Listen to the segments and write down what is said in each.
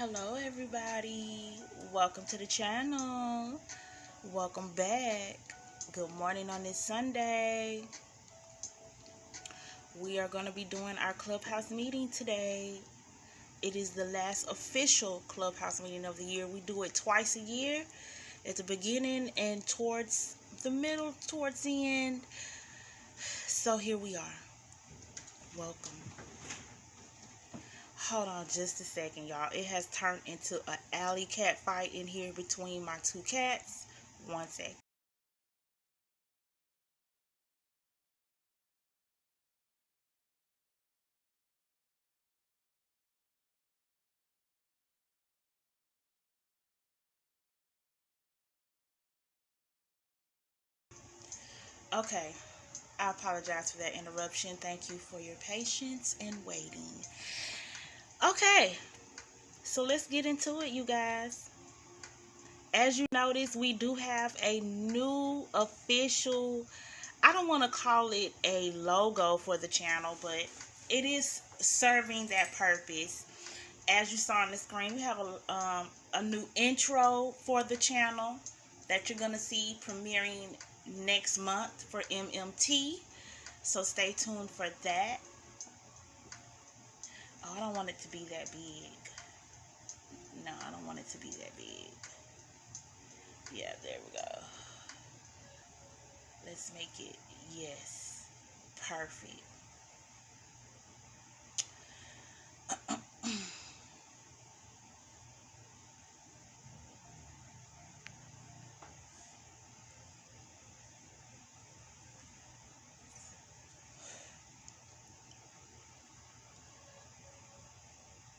Hello everybody, welcome to the channel, welcome back. Good morning on this Sunday. We are going to be doing our clubhouse meeting today. It is the last official clubhouse meeting of the year. We do it twice a year, at the beginning and towards the middle, towards the end. So here we are. Welcome. Hold on just a second, y'all. It has turned into an alley cat fight in here between my two cats. One second. Okay, I apologize for that interruption. Thank you for your patience and waiting. Okay, so let's get into it, you guys. As you notice, we do have a new official, I don't want to call it a logo for the channel, but it is serving that purpose. As you saw on the screen, we have a new intro for the channel that you're going to see premiering next month for MMT. So stay tuned for that. Oh, I don't want it to be that big. No, I don't want it to be that big. Yeah, there we go. Let's make it, yes, perfect.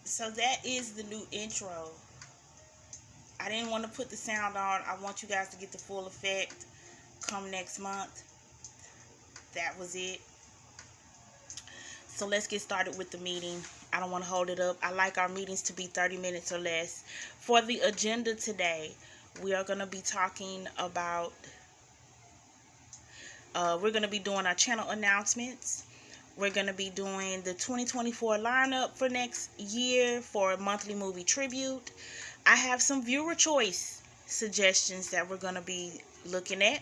So that is the new intro. I didn't want to put the sound on. I want you guys to get the full effect come next month. That was it. So let's get started with the meeting. I don't want to hold it up. I like our meetings to be 30 minutes or less. For the agenda today, we are going to be talking about, we're going to be doing our channel announcements. We're going to be doing the 2024 lineup for next year for monthly movie tribute. I have some viewer choice suggestions that we're going to be looking at.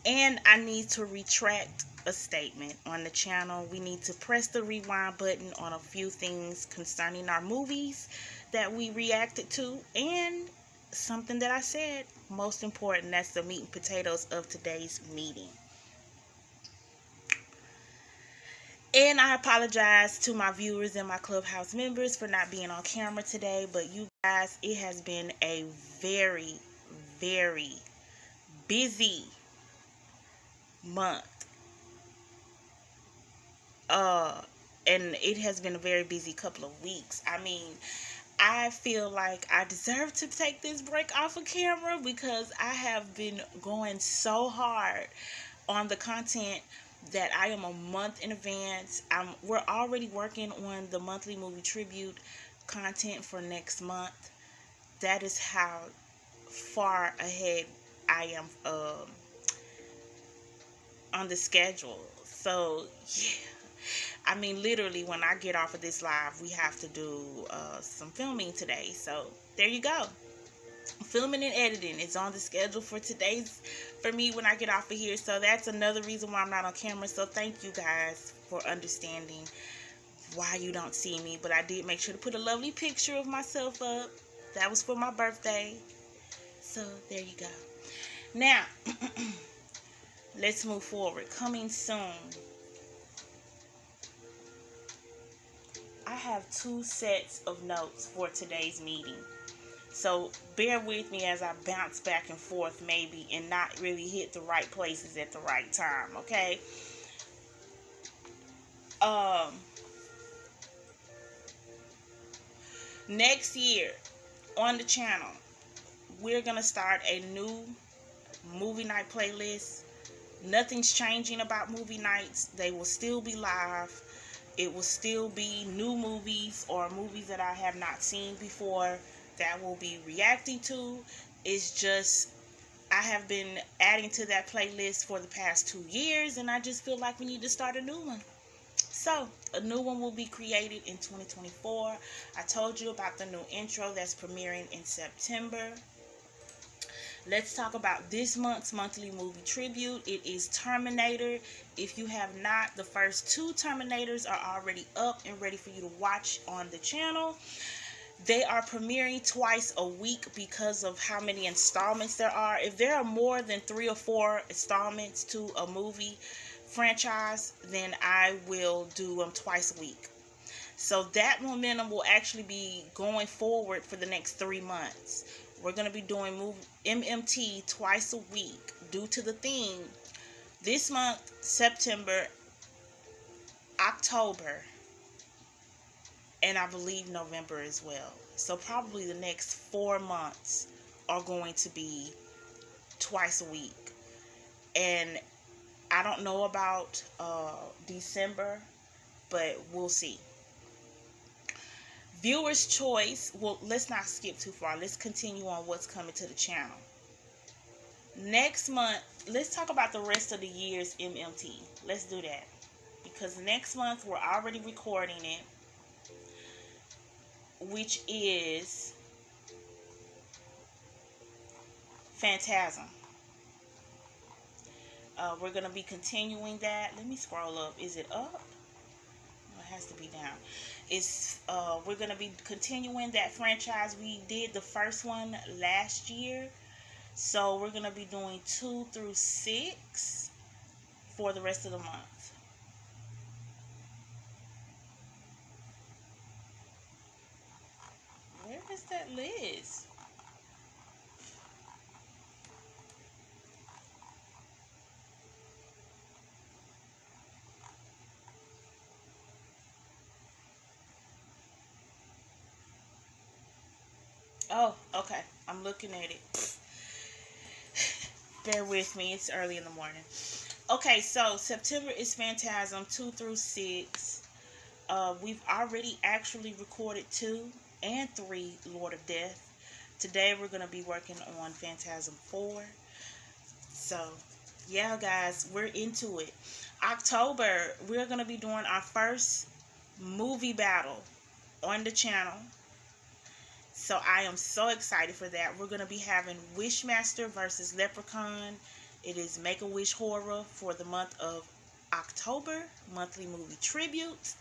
And I need to retract a statement on the channel. We need to press the rewind button on a few things concerning our movies that we reacted to. And something that I said, most important, that's the meat and potatoes of today's meeting. And I apologize to my viewers and my clubhouse members for not being on camera today. But you guys, it has been a very, very busy month. And it has been a very busy couple of weeks. I mean, I feel like I deserve to take this break off of camera because I have been going so hard on the content that I am a month in advance. We're already working on the monthly movie tribute content for next month. That is how far ahead I am on the schedule. So yeah, I mean, literally when I get off of this live, we have to do some filming today. So there you go. Filming and editing is on the schedule for me when I get off of here. So that's another reason why I'm not on camera. So thank you guys for understanding why you don't see me. But I did make sure to put a lovely picture of myself up. That was for my birthday. So there you go. Now, let's move forward. Coming soon, I have 2 sets of notes for today's meeting. So bear with me as I bounce back and forth maybe and not really hit the right places at the right time, okay? Next year on the channel, we're going to start a new movie night playlist. Nothing's changing about movie nights. They will still be live. It will still be new movies or movies that I have not seen before that we'll be reacting to. It's just I have been adding to that playlist for the past 2 years, and I just feel like we need to start a new one. So, a new one will be created in 2024. I told you about the new intro that's premiering in September. Let's talk about this month's monthly movie tribute. It is Terminator. If you have not, the first 2 Terminators are already up and ready for you to watch on the channel. They are premiering twice a week because of how many installments there are. If there are more than 3 or 4 installments to a movie franchise, then I will do them twice a week. So that momentum will actually be going forward for the next 3 months. We're going to be doing MMT twice a week due to the theme. This month, September, October, and I believe November as well. So probably the next 4 months are going to be twice a week. And I don't know about December, but we'll see. Viewer's choice. Well, let's not skip too far. Let's continue on what's coming to the channel. Next month, let's talk about the rest of the year's MMT. Let's do that. Because next month, we're already recording it, which is Phantasm. We're going to be continuing that. Let me scroll up. Is it up? It has to be down. We're going to be continuing that franchise. We did the first one last year. So we're going to be doing 2 through 6 for the rest of the month. Where is that list? Oh, okay. I'm looking at it. Bear with me. It's early in the morning. Okay, so September is Phantasm 2 through 6. We've already actually recorded 2 and 3 Lord of Death. Today we're going to be working on Phantasm 4. So, yeah, guys, we're into it. October, we're going to be doing our first movie battle on the channel. So I am so excited for that. We're going to be having Wishmaster versus Leprechaun. It is Make-A-Wish Horror for the month of October. Monthly movie tribute.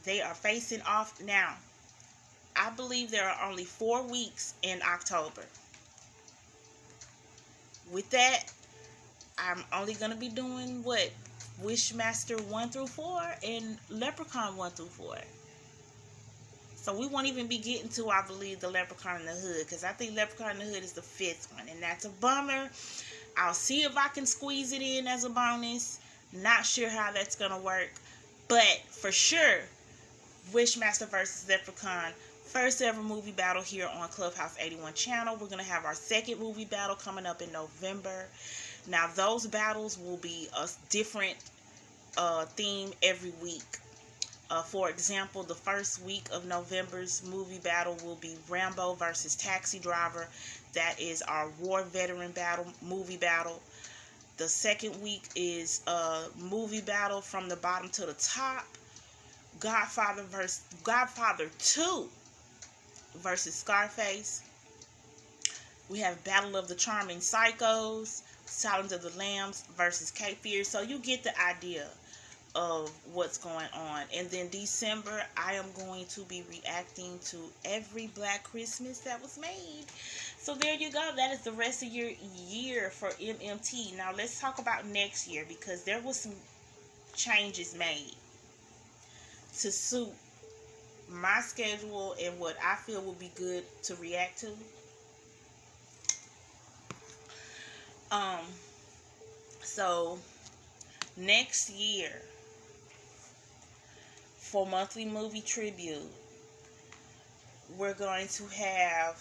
They are facing off now. I believe there are only 4 weeks in October. With that, I'm only going to be doing what? Wishmaster 1 through 4 and Leprechaun 1 through 4. So we won't even be getting to, I believe, the Leprechaun in the Hood. Because I think Leprechaun in the Hood is the 5th one. And that's a bummer. I'll see if I can squeeze it in as a bonus. Not sure how that's going to work. But for sure, Wishmaster versus Leprechaun. First ever movie battle here on Clubhouse 81 channel. We're going to have our second movie battle coming up in November. Now those battles will be a different theme every week. For example, the first week of November's movie battle will be Rambo versus Taxi Driver. That is our war veteran movie battle. The second week is a movie battle from the bottom to the top. Godfather 2 versus Scarface. We have Battle of the Charming Psychos, Silence of the Lambs versus Cape Fear. So you get the idea of what's going on. And then December, I am going to be reacting to every Black Christmas that was made. So there you go. That is the rest of your year for MMT. Now let's talk about next year, because there was some changes made to suit my schedule and what I feel would be good to react to. So next year, for monthly movie tribute, we're going to have,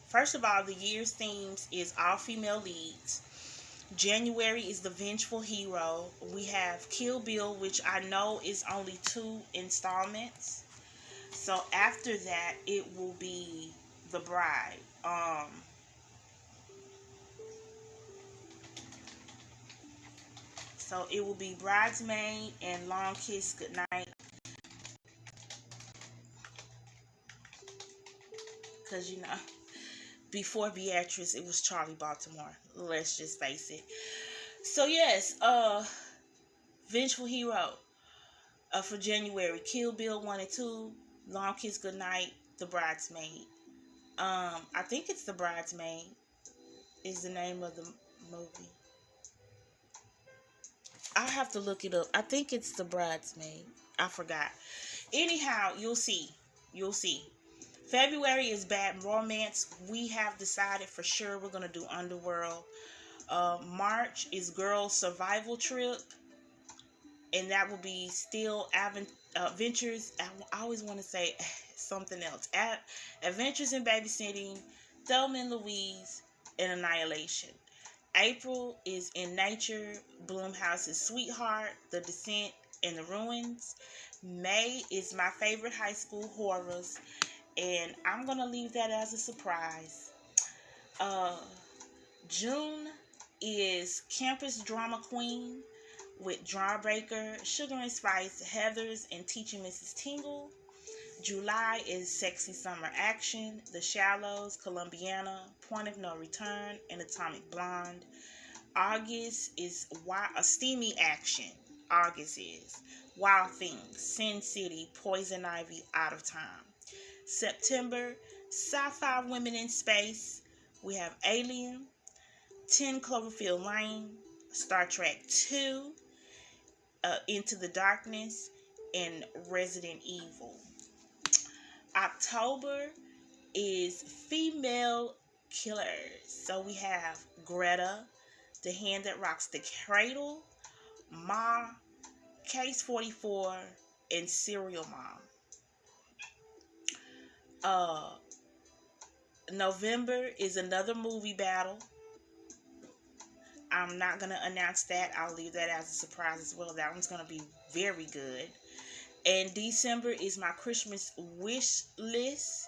first of all, the year's themes is all female leads. January is The Vengeful Hero. We have Kill Bill, which I know is only 2 installments. So after that, it will be The Bride. So it will be Bridesmaid and Long Kiss Goodnight. Because, you know, before Beatrice, it was Charlie Baltimore. Let's just face it. So, yes, Vengeful Hero for January. Kill Bill 1 and 2. Long Kiss Goodnight. The Bridesmaid. I think it's The Bridesmaid is the name of the movie. I have to look it up. I think it's The Bridesmaid. I forgot. Anyhow, you'll see. You'll see. February is Bad Romance. We have decided for sure we're going to do Underworld. March is Girls Survival Trip. And that will be Still Adventures. I always want to say something else. Adventures in Babysitting, Thelma and Louise, and Annihilation. April is In Nature, Blumhouse's Sweetheart, The Descent, and The Ruins. May is My Favorite High School Horrors, and I'm going to leave that as a surprise. June is Campus Drama Queen with Jawbreaker, Sugar and Spice, Heathers, and Teaching Mrs. Tingle. July is Sexy Summer Action, The Shallows, Columbiana, Point of No Return, and Atomic Blonde. August is Steamy Action. August is Wild Things, Sin City, Poison Ivy, Out of Time. September, Sci-Fi Women in Space. We have Alien, 10 Cloverfield Lane, Star Trek 2, Into the Darkness, and Resident Evil. October is Female Killers. So we have Greta, The Hand That Rocks the Cradle, Ma, Case 44, and Serial Mom. November is Another Movie Battle. I'm not going to announce that. I'll leave that as a surprise as well. That one's going to be very good. And December is my Christmas wish list.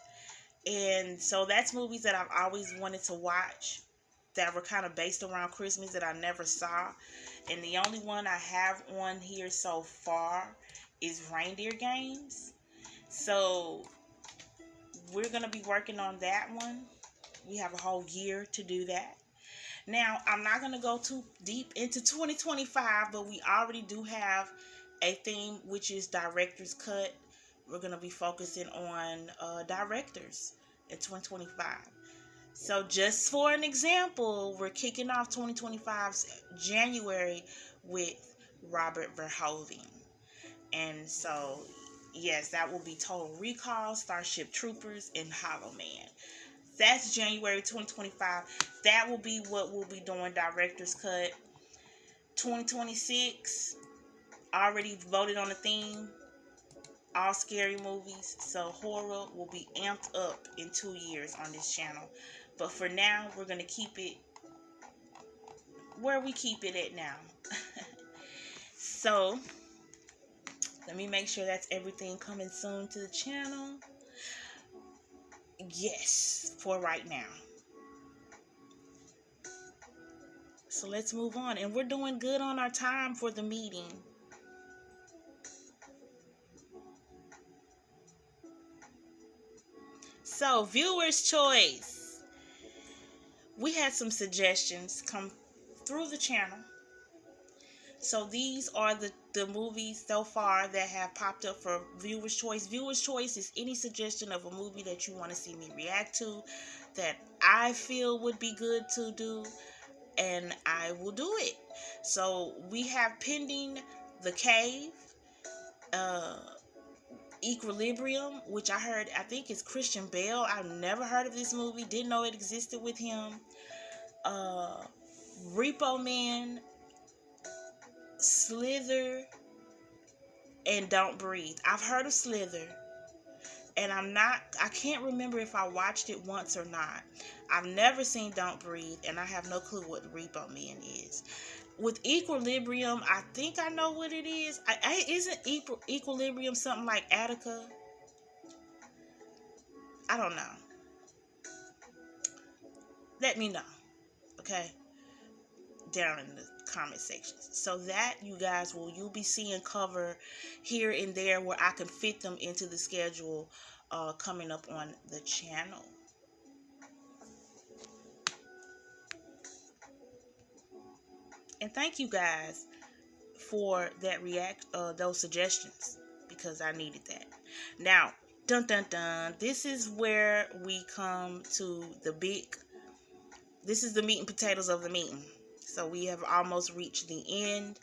And so that's movies that I've always wanted to watch that were kind of based around Christmas that I never saw. And the only one I have on here so far is Reindeer Games. So we're going to be working on that one. We have a whole year to do that. Now, I'm not going to go too deep into 2025, but we already do have a theme, which is Director's Cut. We're going to be focusing on directors in 2025. So just for an example, we're kicking off 2025's January with Robert Verhoeven. And so, yes, that will be Total Recall, Starship Troopers, and Hollow Man. That's January 2025. That will be what we'll be doing, Director's Cut. 2026, already voted on the theme, all scary movies. So horror will be amped up in 2 years on this channel. But for now, we're going to keep it where we keep it at now. So, let me make sure that's everything coming soon to the channel. Yes, for right now. So let's move on. And we're doing good on our time for the meeting. So, viewer's choice. We had some suggestions come through the channel. So these are the movies so far that have popped up for viewer's choice. Viewer's choice is any suggestion of a movie that you want to see me react to that I feel would be good to do, and I will do it. So we have pending The Cave, Equilibrium, which I think is Christian Bale. I've never heard of this movie, didn't know it existed with him. Repo Man, Slither, and Don't Breathe. I've heard of Slither, and I can't remember if I watched it once or not. I've never seen Don't Breathe, and I have no clue what Repo Man is. With Equilibrium, I think I know what it is. Isn't Equilibrium something like Attica? I don't know. Let me know, okay? Down in the comment sections. So that, you guys, you'll be seeing cover here and there where I can fit them into the schedule coming up on the channel. And thank you guys for that those suggestions, because I needed that. Now, dun dun dun, this is where we come to this is the meat and potatoes of the meeting. So we have almost reached the end.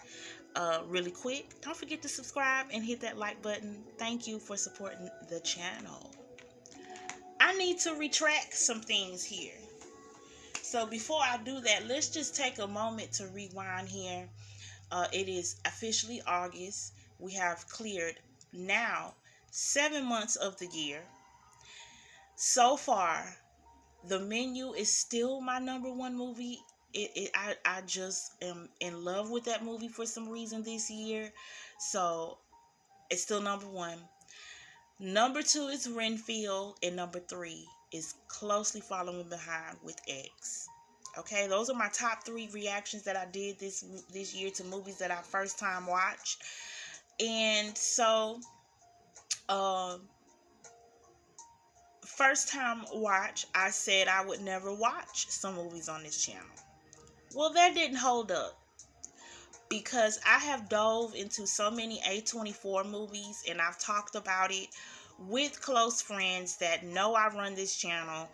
Really quick, don't forget to subscribe and hit that like button. Thank you for supporting the channel. I need to retract some things here. So before I do that, let's just take a moment to rewind here. It is officially August. We have cleared now 7 months of the year. So far, The Menu is still my #1 movie. I just am in love with that movie for some reason this year. So it's still #1. #2 is Renfield, and #3 is closely following behind with X. Okay, those are my top 3 reactions that I did this year to movies that I first time watched. And so, first time watch, I said I would never watch some movies on this channel. Well, that didn't hold up, because I have dove into so many A24 movies, and I've talked about it with close friends that know I run this channel,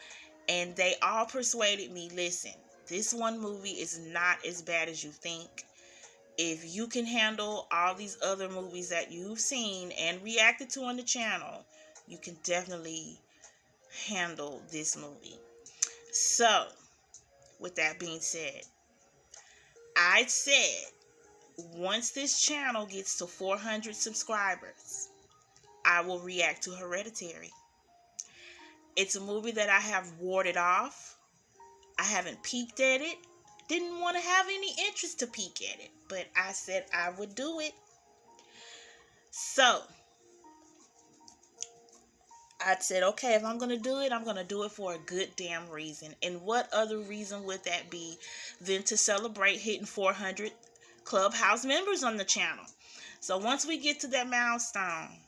and they all persuaded me, listen, this one movie is not as bad as you think. If you can handle all these other movies that you've seen and reacted to on the channel, you can definitely handle this movie. So, with that being said, I said once this channel gets to 400 subscribers, I will react to Hereditary. It's a movie that I have warded off. I haven't peeked at it. Didn't want to have any interest to peek at it, but I said I would do it. So I said, okay, if I'm going to do it, I'm going to do it for a good damn reason. And what other reason would that be than to celebrate hitting 400 Clubhouse members on the channel? So once we get to that milestone,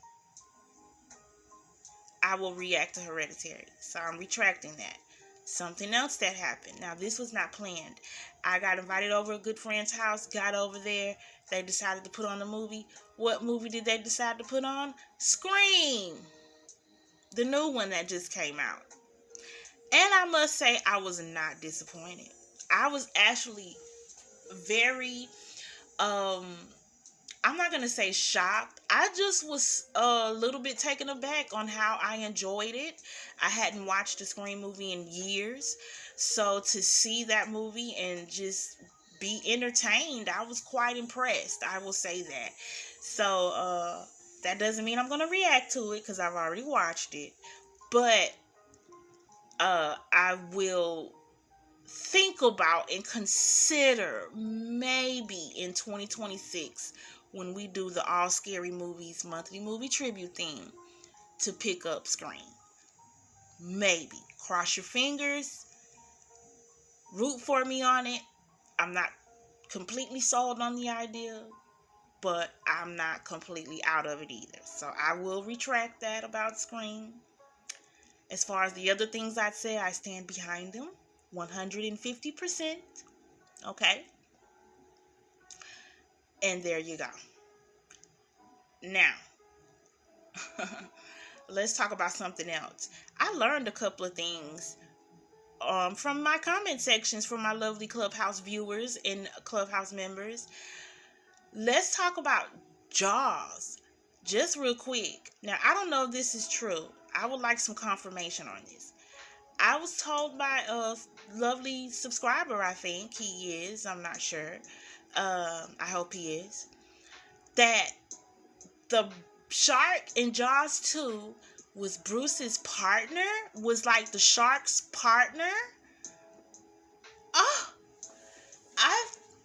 I will react to Hereditary. So I'm retracting that. Something else that happened. Now, this was not planned. I got invited over a good friend's house, got over there. They decided to put on a movie. What movie did they decide to put on? Scream! The new one that just came out. And I must say, I was not disappointed. I was actually very, I'm not going to say shocked. I just was a little bit taken aback on how I enjoyed it. I hadn't watched a Scream movie in years. So to see that movie and just be entertained, I was quite impressed. I will say that. So that doesn't mean I'm going to react to it, because I've already watched it. But I will think about and consider maybe in 2026, when we do the All Scary Movies monthly movie tribute theme, to pick up Scream. Maybe. Cross your fingers. Root for me on it. I'm not completely sold on the idea, but I'm not completely out of it either. So I will retract that about Scream. As far as the other things I'd say, I stand behind them 150%. Okay? And there you go. Now, let's talk about something else. I learned a couple of things from my comment sections from my lovely Clubhouse viewers and Clubhouse members. Let's talk about Jaws. Just real quick. Now, I don't know if this is true. I would like some confirmation on this. I was told by a lovely subscriber, I think he is, I'm not sure. I hope he is. That the shark in Jaws 2 was Bruce's partner, was like the shark's partner. Oh,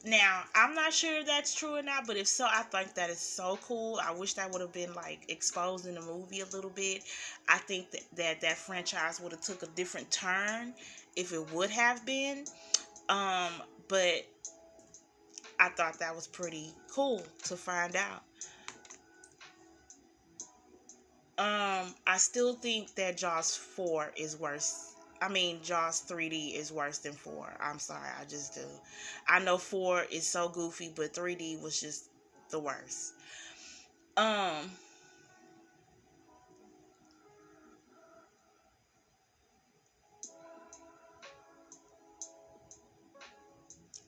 now, I'm not sure if that's true or not, but if so, I think that is so cool. I wish that would have been like exposed in the movie a little bit. I think that franchise would have took a different turn if it would have been. But I thought that was pretty cool to find out. I still think that Jaws 4 is worse. I mean, Jaws 3D is worse than 4. I'm sorry, I just do. I know 4 is so goofy, but 3D was just the worst. Um,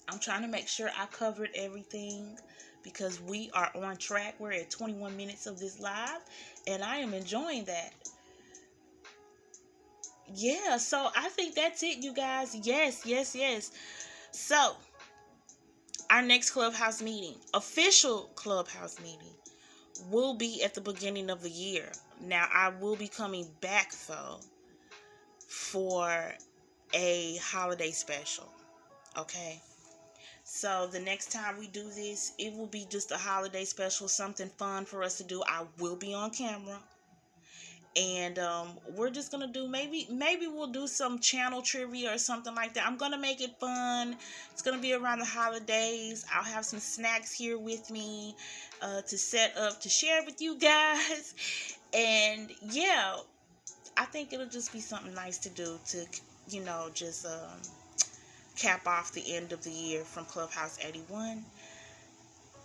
I'm trying to make sure I covered everything because we are on track. We're at 21 minutes of this live, and I am enjoying that. Yeah, so I think that's it, you guys. Yes, yes, yes. So, our next clubhouse meeting, official clubhouse meeting, will be at the beginning of the year. Now, I will be coming back, though, for a holiday special. Okay? So the next time we do this, it will be just a holiday special, something fun for us to do. I will be on camera. And we're just gonna do maybe we'll do some channel trivia or something like that. I'm gonna make it fun. It's gonna be around the holidays. I'll have some snacks here with me to set up to share with you guys. And yeah, I think it'll just be something nice to do to just cap off the end of the year from Clubhouse 81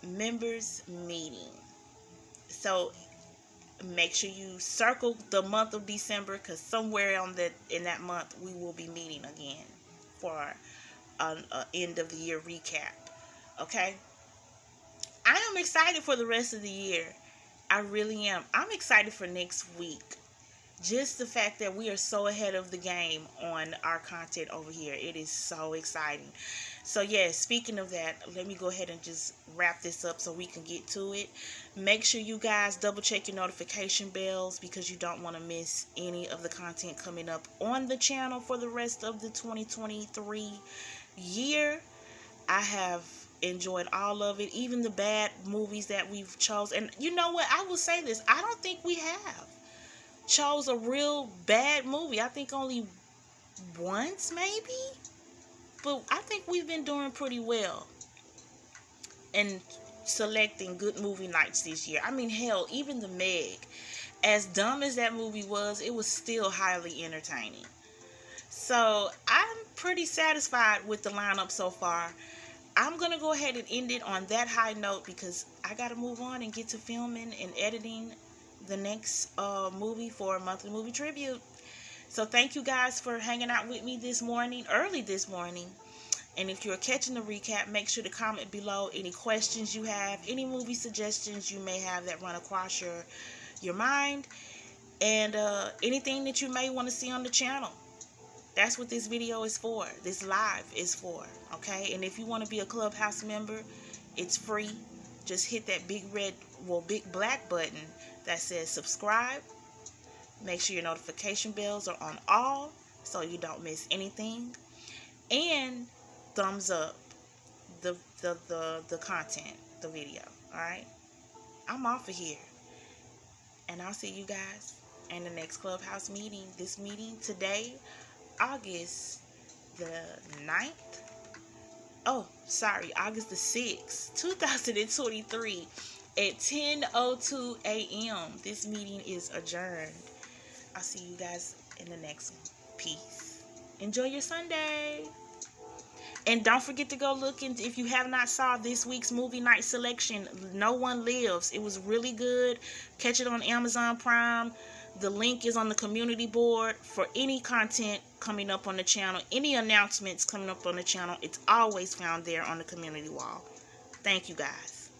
members meeting. So make sure you circle the month of December, because somewhere in that month we will be meeting again for an end of the year recap. Okay, I am excited for the rest of the year. I really am. I'm excited for next week. Just the fact that we are so ahead of the game on our content over here, it is so exciting. So yeah, speaking of that, let me go ahead and just wrap this up so we can get to it. Make sure you guys double check your notification bells, because you don't want to miss any of the content coming up on the channel for the rest of the 2023 year. I have enjoyed all of it, even the bad movies that we've chose. And you know what? I will say this. I don't think we have chose a real bad movie. I think only once, maybe. But I think we've been doing pretty well in selecting good movie nights this year. I mean, hell, even the Meg, as dumb as that movie was, it was still highly entertaining. So I'm pretty satisfied with the lineup so far. I'm going to go ahead and end it on that high note, because I got to move on and get to filming and editing the next movie for monthly movie tribute. So thank you guys for hanging out with me early this morning. And if you're catching the recap, make sure to comment below any questions you have, any movie suggestions you may have that run across your mind, and anything that you may want to see on the channel. That's what this video is for. This live is for. Okay? And if you want to be a Clubhouse member, it's free. Just hit that big black button that says subscribe. Make sure your notification bells are on all so you don't miss anything. And thumbs up the content, the video. Alright? I'm off of here. And I'll see you guys in the next Clubhouse meeting. This meeting today, August the 9th. Oh, sorry, August the 6th, 2023 at 10:02 a.m. This meeting is adjourned. I'll see you guys in the next one. Peace. Enjoy your Sunday. And don't forget to go look into, if you have not saw this week's movie night selection, No One Lives. It was really good. Catch it on Amazon Prime. The link is on the community board for any content coming up on the channel. Any announcements coming up on the channel, it's always found there on the community wall. Thank you guys.